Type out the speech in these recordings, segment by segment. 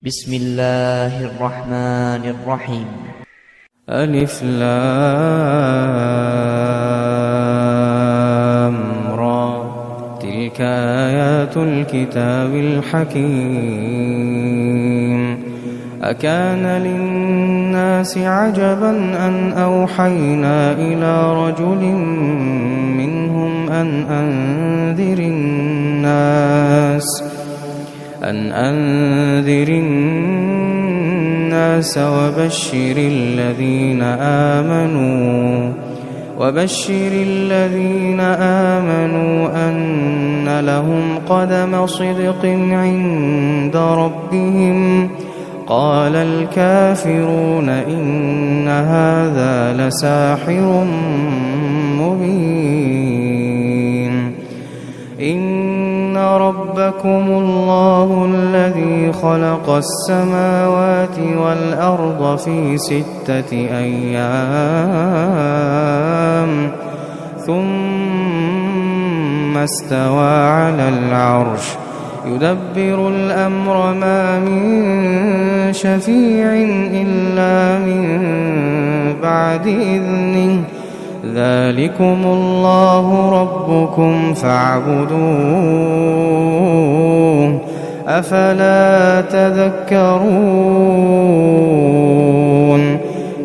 بسم الله الرحمن الرحيم. ألف لام را تلك آيات الكتاب الحكيم. أكان للناس عجبا أن أوحينا إلى رجل منهم أن أنذر الناس وبشر الذين آمنوا أن لهم قدم صدق عند ربهم. قال الكافرون إن هذا لساحر مبين. إن ربكم الله الذي خلق السماوات والأرض في 6 أيام ثم استوى على العرش يدبر الأمر ما من شفيع إلا من بعد إذنه. ذلكم الله ربكم فاعبدوه أفلا تذكرون.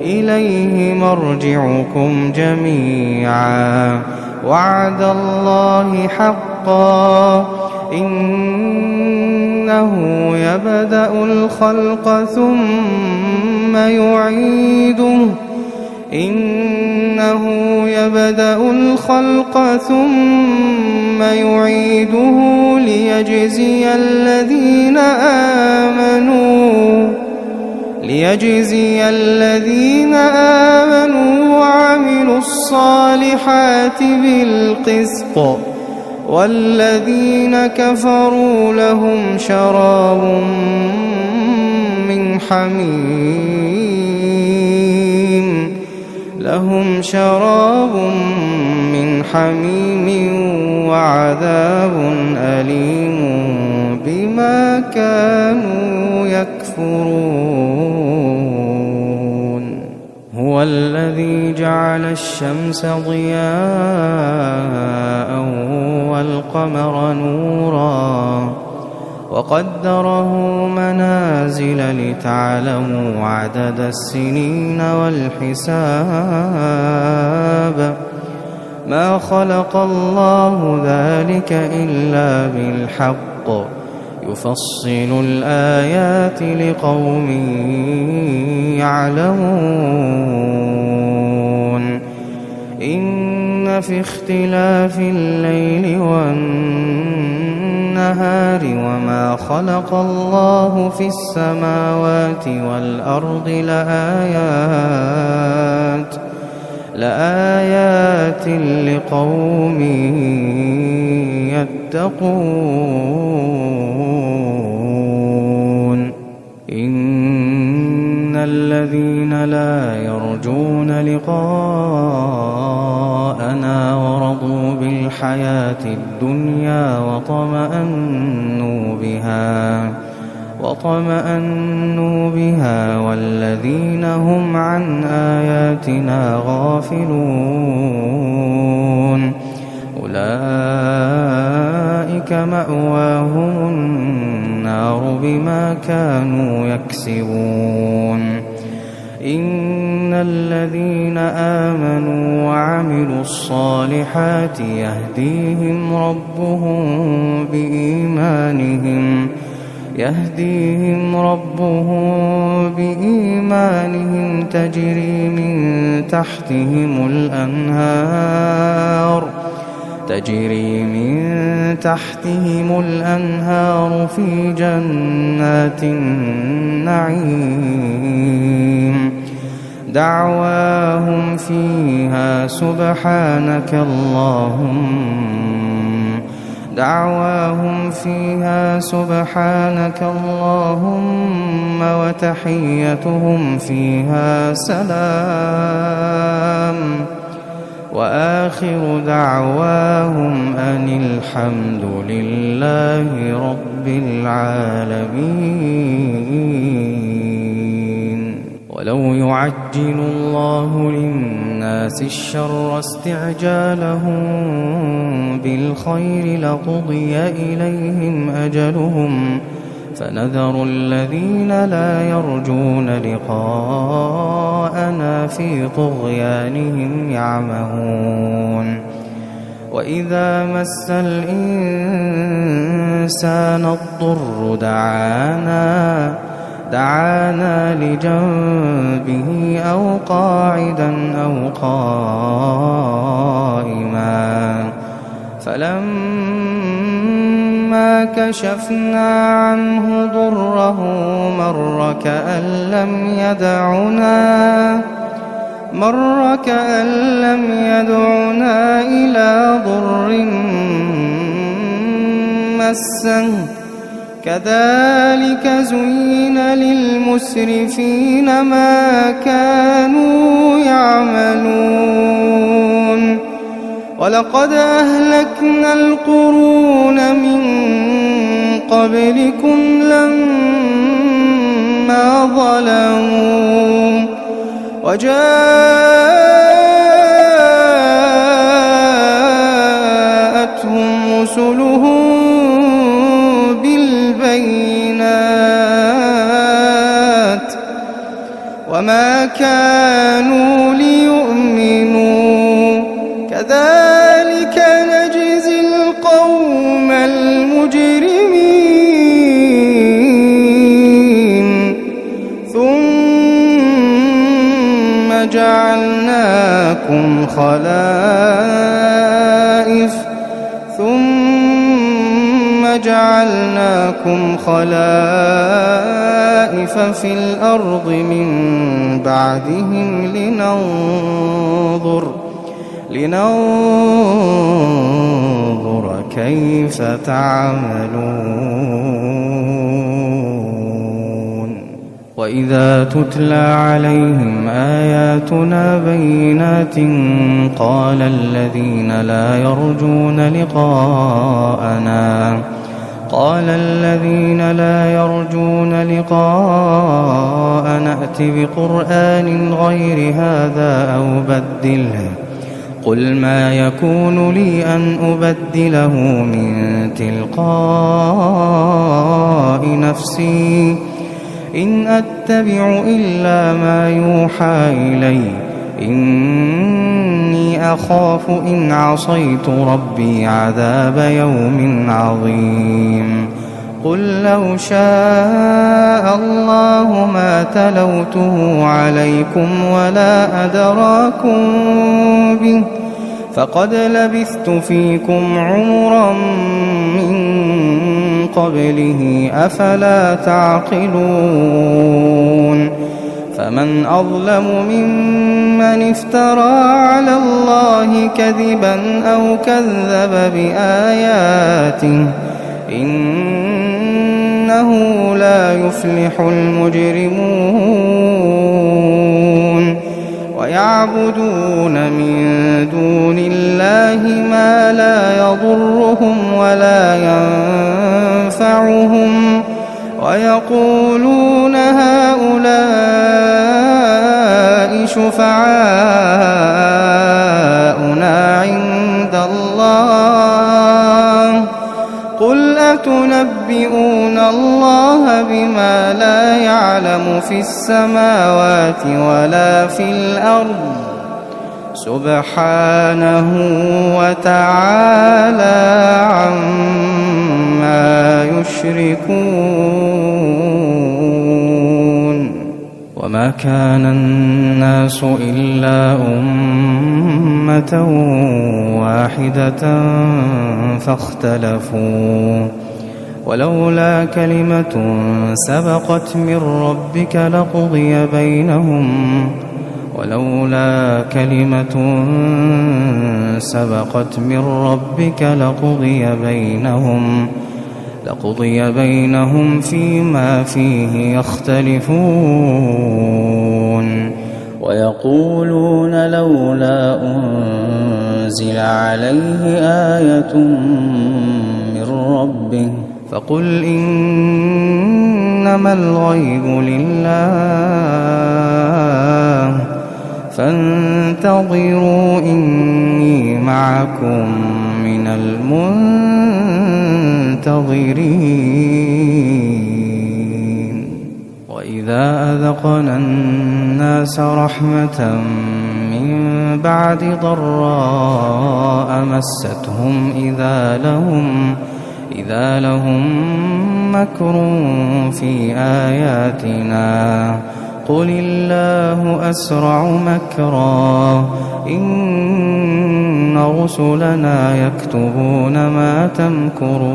إليه مرجعكم جميعا وعد الله حقا إنه يبدأ الخلق ثم يعيده ليجزي الذين آمنوا وعملوا الصالحات بالقسط والذين كفروا لهم شراب من حميم وعذاب أليم بما كانوا يكفرون. هو الذي جعل الشمس ضياء والقمر نورا وقدره منازل لتعلموا عدد السنين والحساب. ما خلق الله ذلك إلا بالحق يفصل الآيات لقوم يعلمون. إن في اختلاف الليل والنهار وما خلق الله في السماوات والأرض لآيات لقوم يتقون. إن الذين لا يرجون لقاءنا ورضوا بالحياة الدنيا وطمأنوا بها والذين هم عن آياتنا غافلون أولئك مأواهم النار بما كانوا يكسبون. إن الذين آمنوا وعملوا الصالحات يهديهم ربهم تجري من تحتهم الأنهار في جنات النعيم. دعواهم فيها سبحانك اللهم وتحيتهم فيها سلام وآخر دعواهم أن الحمد لله رب العالمين. يعجل الله للناس الشر استعجالهم بالخير لقضي إليهم أجلهم فنذر الذين لا يرجون لقاءنا في طغيانهم يعمهون وإذا مس الإنسان الضر دعانا لجنبه أو قاعدا أو قائما فلما كشفنا عنه ضره مر كأن لم يدعنا إلى ضر مسه كذلك زين للمسرفين ما كانوا يعملون ولقد أهلكنا القرون من قبلكم لما ظلموا وجاءتهم رسلهم بالبينات وما كانوا ليؤمنوا كذلك نجزي القوم المجرمين ثم جعلناكم خلائف في الأرض من بعدهم لننظر كيف تعملون وإذا تتلى عليهم آياتنا بينات قال الذين لا يرجون لقاءنا ائت بقرآن غير هذا أو بدله قل ما يكون لي أن أبدله من تلقاء نفسي إن أتبع إلا ما يوحى إلي إني أخاف إن عصيت ربي عذاب يوم عظيم قل لو شاء الله ما تلوته عليكم ولا أدراكم به فقد لبثت فيكم عمرا من قبله أفلا تعقلون فمن أظلم ممن افترى على الله كذبا أو كذب بآياته إنه لا يفلح المجرمون ويعبدون من دون الله ما لا يضرهم ولا ينفعهم ويقولون هؤلاء شفعاؤنا عند الله قل أتنبئون الله بما لا يعلم في السماوات ولا في الأرض سبحانه وتعالى عما يشركون وما كان الناس إلا أمة واحدة فاختلفوا ولولا كلمة سبقت من ربك لقضي بينهم فيما فيه يختلفون ويقولون لولا أنزل عليه آية من ربه فقل إن إنما الغيب لله فانتظروا إني معكم من المنتظرين وإذا أذقنا الناس رحمة من بعد ضراء مستهم إذا لهم مكر في آياتنا قل الله أسرع مكرا إن رسلنا يكتبون ما تمكرون